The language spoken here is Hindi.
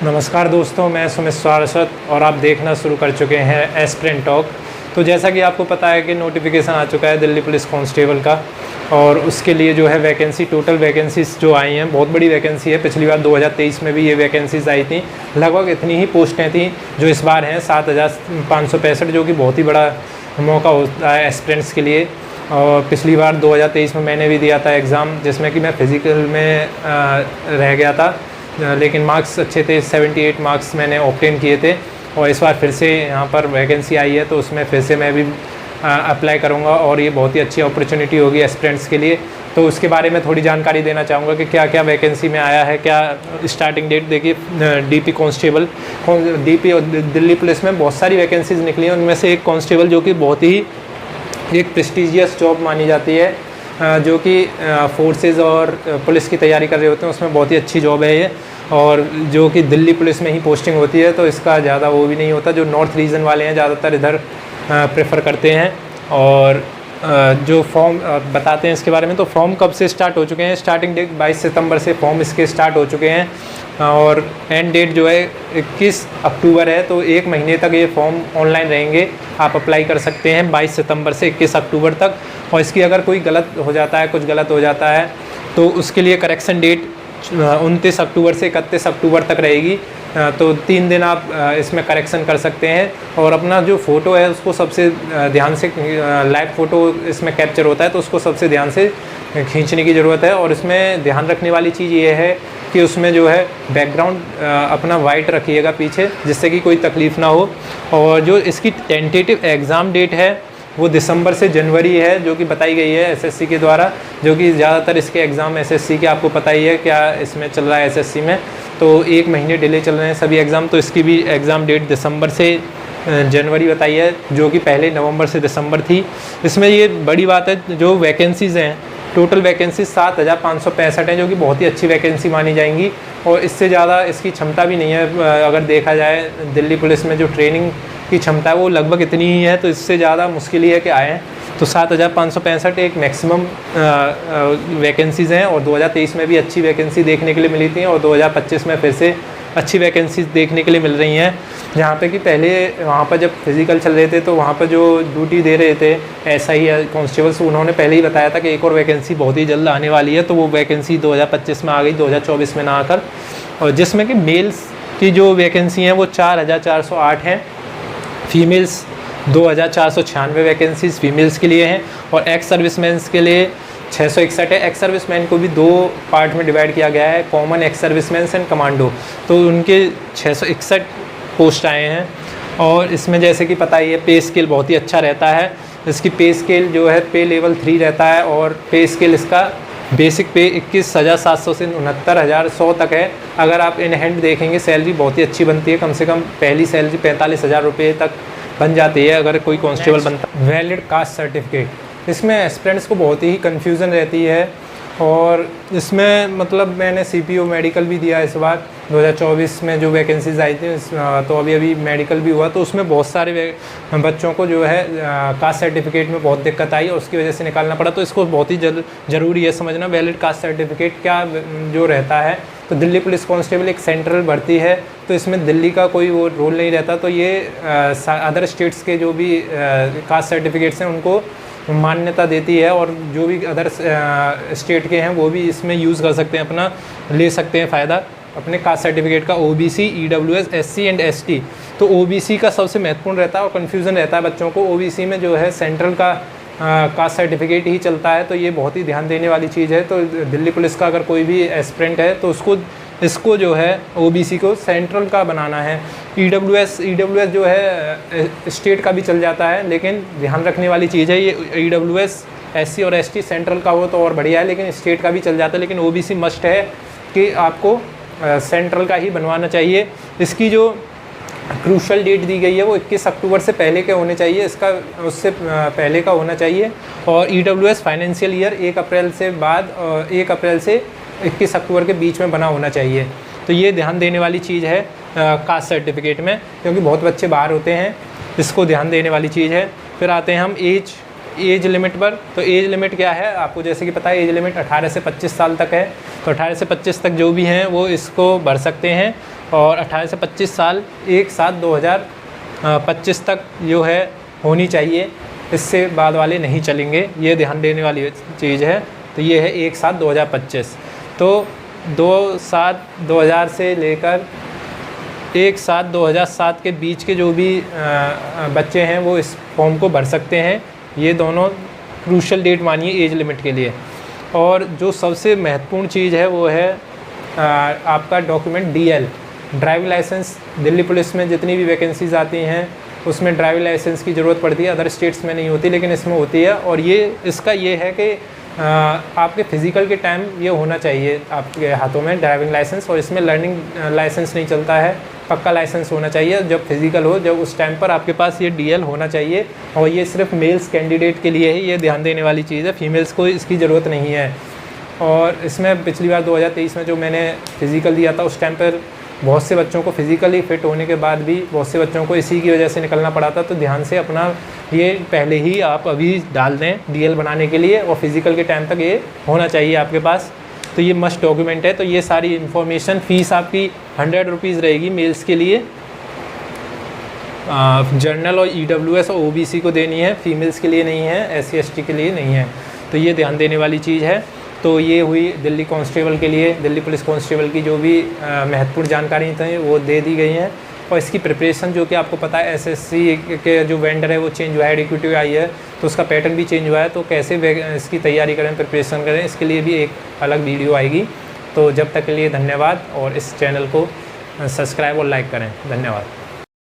नमस्कार दोस्तों, मैं सुमित सारस्वत और आप देखना शुरू कर चुके हैं एस्पिरेंट टॉक। तो जैसा कि आपको पता है कि नोटिफिकेशन आ चुका है दिल्ली पुलिस कांस्टेबल का, और उसके लिए जो है वैकेंसी, टोटल वैकेंसीज जो आई हैं, बहुत बड़ी वैकेंसी है। पिछली बार 2023 में भी ये वैकेंसीज आई थी, लगभग इतनी ही पोस्टें थी जो इस बार हैं 7,565, जो कि बहुत ही बड़ा मौका होता है एस्पिरेंट्स के लिए। और पिछली बार 2023 में मैंने भी दिया था एग्ज़ाम, जिसमें कि मैं फ़िज़िकल में रह गया था, लेकिन मार्क्स अच्छे थे, 78 मार्क्स मैंने ऑब्टेन किए थे। और इस बार फिर से यहाँ पर वैकेंसी आई है, तो उसमें फिर से मैं भी अप्लाई करूँगा, और ये बहुत ही अच्छी अपॉर्चुनिटी होगी एस्पिरेंट्स के लिए। तो उसके बारे में थोड़ी जानकारी देना चाहूँगा कि क्या क्या वैकेंसी में आया है। क्या स्टार्टिंग डेट देखिए, डीपी कांस्टेबल, डीपी और दिल्ली पुलिस में बहुत सारी वैकेंसीज निकली हैं। उनमें से एक कांस्टेबल जो कि बहुत ही एक प्रेस्टिजियस जॉब मानी जाती है, जो कि फोर्सेस और पुलिस की तैयारी कर रहे होते हैं, उसमें बहुत ही अच्छी जॉब है ये, और जो कि दिल्ली पुलिस में ही पोस्टिंग होती है, तो इसका ज़्यादा वो भी नहीं होता। जो नॉर्थ रीजन वाले हैं ज़्यादातर इधर प्रेफर करते हैं। और जो फॉर्म बताते हैं इसके बारे में, तो फॉर्म कब से स्टार्ट हो चुके हैं। स्टार्टिंग डेट 22 सितंबर से फॉर्म इसके स्टार्ट हो चुके हैं, और एंड डेट जो है 21 अक्टूबर है। तो एक महीने तक ये फॉर्म ऑनलाइन रहेंगे, आप अप्लाई कर सकते हैं 22 सितंबर से 21 अक्टूबर तक। और इसकी अगर कोई गलत हो जाता है, कुछ गलत हो जाता है, तो उसके लिए करेक्शन डेट 29 अक्टूबर से 31 अक्टूबर तक रहेगी। तो 3 दिन आप इसमें करेक्शन कर सकते हैं, और अपना जो फ़ोटो है उसको सबसे ध्यान से, लाइव फ़ोटो इसमें कैप्चर होता है, तो उसको सबसे ध्यान से खींचने की ज़रूरत है। और इसमें ध्यान रखने वाली चीज़ ये है कि उसमें जो है बैकग्राउंड अपना वाइट रखिएगा पीछे, जिससे कि कोई तकलीफ़ ना हो। और जो इसकी टेंटेटिव एग्ज़ाम डेट है वो दिसंबर से जनवरी है, जो कि बताई गई है एसएससी के द्वारा, जो कि ज़्यादातर इसके एग्ज़ाम एसएससी के आपको पता ही है क्या इसमें चल रहा है एसएससी में, तो 1 महीने डिले चल रहे हैं सभी एग्ज़ाम। तो इसकी भी एग्ज़ाम डेट दिसंबर से जनवरी बताई है, जो कि पहले नवंबर से दिसंबर थी। इसमें ये बड़ी बात है, जो वैकेंसीज़ हैं, टोटल वैकेंसी 7,565 हैं, जो कि बहुत ही अच्छी वैकेंसी मानी जाएंगी। और इससे ज़्यादा इसकी क्षमता भी नहीं है। अगर देखा जाए दिल्ली पुलिस में जो ट्रेनिंग की क्षमता है वो लगभग इतनी ही है, तो इससे ज़्यादा मुश्किल ही है कि आएँ। तो 7,565 एक मैक्सिमम वैकेंसीज़ हैं, और 2023 में भी अच्छी वैकेंसी देखने के लिए मिली थी, और 2025 में फिर से अच्छी वैकेंसीज देखने के लिए मिल रही हैं। जहाँ पे कि पहले वहाँ पर जब फिज़िकल चल रहे थे, तो वहाँ पर जो ड्यूटी दे रहे थे एसआई कांस्टेबल्स, उन्होंने पहले ही बताया था कि एक और वैकेंसी बहुत ही जल्द आने वाली है। तो वो वैकेंसी 2025 में आ गई, 2024 में ना आकर, और जिसमें कि मेल्स की जो वैकेंसी हैं वो 4,408 हैं, फीमेल्स 2,496 वैकेंसीज़ फीमेल्स के लिए हैं, और एक्स सर्विसमैन्स के लिए 661 है। एक्स सर्विसमैन को भी 2 पार्ट में डिवाइड किया गया है, common ex serviceman and commando, तो उनके 661 पोस्ट आए हैं। और इसमें जैसे कि पता ही है, पे स्केल बहुत ही अच्छा रहता है। इसकी पे स्केल जो है पे लेवल 3 रहता है, और पे स्केल इसका बेसिक पे 21,700 से 69,100 तक है। अगर आप इन हैंड देखेंगे, सैलरी बहुत ही अच्छी बनती है, कम से कम पहली सैलरी 45,000 रुपये तक बन जाती है अगर कोई कांस्टेबल बनता है। वैलिड कास्ट सर्टिफिकेट, इसमें एस्पिरेंट्स को बहुत ही कन्फ्यूज़न रहती है, और इसमें मतलब मैंने सीपीओ मेडिकल भी दिया इस बार 2024 में जो वैकेंसीज आई थी, तो अभी मेडिकल भी हुआ, तो उसमें बहुत सारे बच्चों को जो है कास्ट सर्टिफिकेट में बहुत दिक्कत आई, और उसकी वजह से निकालना पड़ा। तो इसको बहुत ही ज़रूरी है समझना, वैलिड कास्ट सर्टिफिकेट क्या जो रहता है। तो दिल्ली पुलिस कांस्टेबल एक सेंट्रल भर्ती है, तो इसमें दिल्ली का कोई वो रोल नहीं रहता। तो ये अदर स्टेट्स के जो भी कास्ट सर्टिफिकेट्स हैं उनको मान्यता देती है, और जो भी अदर स्टेट के हैं वो भी इसमें यूज़ कर सकते हैं, अपना ले सकते हैं फ़ायदा अपने कास्ट सर्टिफिकेट का। OBC, EWS, SC and ST, तो ओबीसी का सबसे महत्वपूर्ण रहता है, और कन्फ्यूज़न रहता है बच्चों को। ओबीसी में जो है सेंट्रल का कास्ट सर्टिफिकेट ही चलता है, तो ये बहुत ही ध्यान देने वाली चीज़ है। तो दिल्ली पुलिस का अगर कोई भी एस्पिरेंट है, तो इसको जो है ओबीसी को सेंट्रल का बनाना है। ईडब्ल्यूएस जो है स्टेट का भी चल जाता है, लेकिन ध्यान रखने वाली चीज़ है, ये ईडब्ल्यूएस, एससी और एसटी सेंट्रल का हो तो और बढ़िया है, लेकिन स्टेट का भी चल जाता है। लेकिन ओबीसी मस्ट है कि आपको सेंट्रल का ही बनवाना चाहिए। इसकी जो क्रूशल डेट दी गई है वो 21 अक्टूबर से पहले के होने चाहिए, इसका उससे पहले का होना चाहिए। और ईडब्ल्यूएस फाइनेंशियल ईयर 1 अप्रैल से बाद 1 अप्रैल से 21 अक्टूबर के बीच में बना होना चाहिए। तो ये ध्यान देने वाली चीज़ है कास्ट सर्टिफिकेट में, क्योंकि बहुत बच्चे बाहर होते हैं, इसको ध्यान देने वाली चीज़ है। फिर आते हैं हम एज लिमिट पर। तो एज लिमिट क्या है आपको जैसे कि पता है, एज लिमिट 18 से 25 साल तक है। तो 18 से 25 तक जो भी हैं वो इसको भर सकते हैं। और 18 से 25 साल 1/7/2025 तक जो है होनी चाहिए, इससे बाद वाले नहीं चलेंगे, ये ध्यान देने वाली चीज़ है। तो ये है 1/7/2025। तो 2/7/2000 से लेकर 1/7/2007 के बीच के जो भी बच्चे हैं वो इस फॉर्म को भर सकते हैं। ये दोनों क्रूशल डेट मानिए एज लिमिट के लिए। और जो सबसे महत्वपूर्ण चीज़ है वो है आपका document DL, driving licence. Delhi police में जितनी भी वैकेंसीज़ आती हैं उसमें ड्राइविंग लाइसेंस की ज़रूरत पड़ती है, अदर स्टेट्स में नहीं होती लेकिन इसमें होती है। और ये इसका ये है कि आपके फ़िज़िकल के टाइम ये होना चाहिए आपके हाथों में ड्राइविंग लाइसेंस, और इसमें लर्निंग लाइसेंस नहीं चलता है, पक्का लाइसेंस होना चाहिए जब फिज़िकल हो, जब उस टाइम पर आपके पास ये DL होना चाहिए। और ये सिर्फ मेल्स कैंडिडेट के लिए है, ये ध्यान देने वाली चीज़ है, फीमेल्स को इसकी ज़रूरत नहीं है। और इसमें पिछली बार 2023 में जो मैंने फ़िज़िकल दिया था उस टाइम पर बहुत से बच्चों को फिज़िकली फ़िट होने के बाद भी बहुत से बच्चों को इसी की वजह से निकलना पड़ा था। तो ध्यान से अपना ये पहले ही आप अभी डाल दें DL बनाने के लिए, और फिज़िकल के टाइम तक ये होना चाहिए आपके पास। तो ये मस्ट डॉक्यूमेंट है। तो ये सारी इन्फॉर्मेशन, फ़ीस आपकी 100 रुपीज़ रहेगी मेल्स के लिए, जर्नल और EWS और OBC को देनी है, फीमेल्स के लिए नहीं है, SC ST के लिए नहीं है। तो ये ध्यान देने वाली चीज़ है। तो ये हुई दिल्ली कांस्टेबल के लिए, दिल्ली पुलिस कांस्टेबल की जो भी महत्वपूर्ण जानकारी थी वो दे दी गई हैं। और इसकी प्रिपरेशन जो कि आपको पता है SSC के जो वेंडर है वो चेंज हुआ है, एडिक्यूटिव आई है तो उसका पैटर्न भी चेंज हुआ है। तो कैसे इसकी तैयारी करें, प्रिपरेशन करें, इसके लिए भी एक अलग वीडियो आएगी। तो जब तक के लिए धन्यवाद, और इस चैनल को सब्सक्राइब और लाइक करें। धन्यवाद।